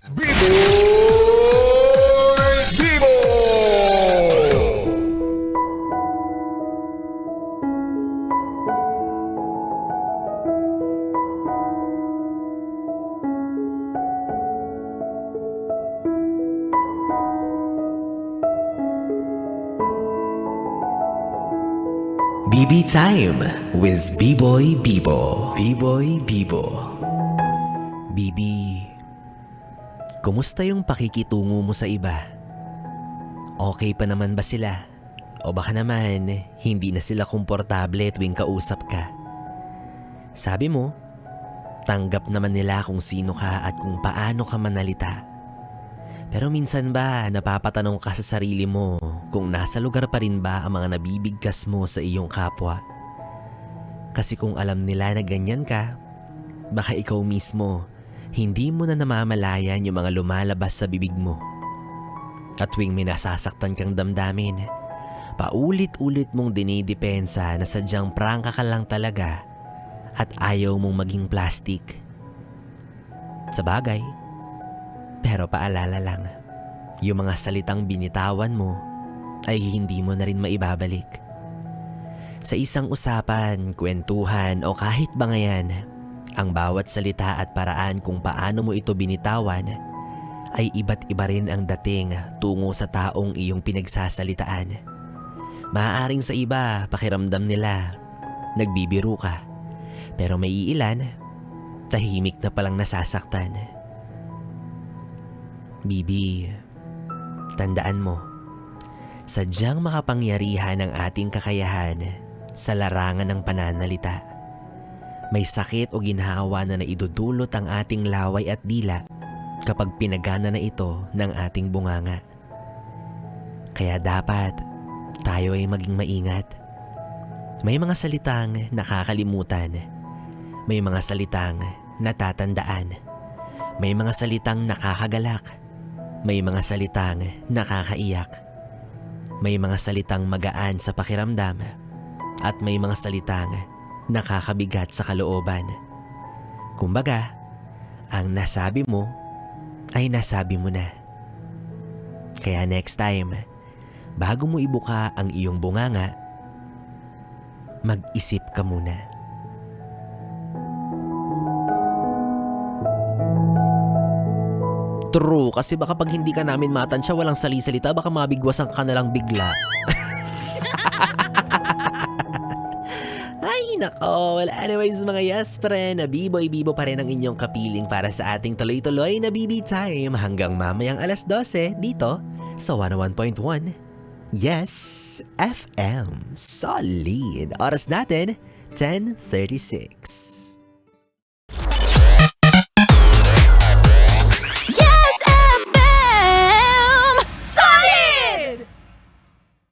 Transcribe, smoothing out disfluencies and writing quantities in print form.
Biboy Bibo! BB Time with B-Boy Bibo. B-Boy Bibo. Bibi, kumusta yung pakikitungo mo sa iba? Okay pa naman ba sila? O baka naman, hindi na sila komportable tuwing kausap ka? Sabi mo, tanggap naman nila kung sino ka at kung paano ka manalita. Pero minsan ba napapatanong ka sa sarili mo kung nasa lugar pa rin ba ang mga nabibigkas mo sa iyong kapwa? Kasi kung alam nila na ganyan ka, baka ikaw mismo hindi mo na namamalayan yung mga lumalabas sa bibig mo. At tuwing may nasasaktan kang damdamin, paulit-ulit mong dinidepensa na sadyang prangka ka lang talaga at ayaw mong maging plastic. Sa bagay, pero paalala lang, yung mga salitang binitawan mo ay hindi mo na rin maibabalik. Sa isang usapan, kwentuhan o kahit bangayan, ang bawat salita at paraan kung paano mo ito binitawan ay iba't iba rin ang dating tungo sa taong iyong pinagsasalitaan. Maaaring sa iba, pakiramdam nila, nagbibiro ka. Pero may iilan, tahimik na palang nasasaktan. Bibi, tandaan mo, sadyang makapangyarihan ang ating kakayahan sa larangan ng pananalita. May sakit o ginhawa na naidudulot ang ating laway at dila kapag pinagana na ito ng ating bunganga. Kaya dapat tayo ay maging maingat. May mga salitang nakakalimutan. May mga salitang natatandaan. May mga salitang nakakagalak. May mga salitang nakakaiyak. May mga salitang magaan sa pakiramdam. At may mga salitang nakakabigat sa kalooban. Kumbaga, ang nasabi mo ay nasabi mo na. Kaya next time, bago mo ibuka ang iyong bunganga, mag-isip ka muna. True, kasi baka pag hindi ka namin matansya, walang salisalita, baka mabigwasan ka na lang bigla. Ay, nako. Well, anyways mga yes friend, B-Boy Bibo pa rin ang inyong kapiling para sa ating tuloy-tuloy na BB Time hanggang mamayang alas 12 dito sa 101.1 Yes FM. Solid. Oras natin, 10:36.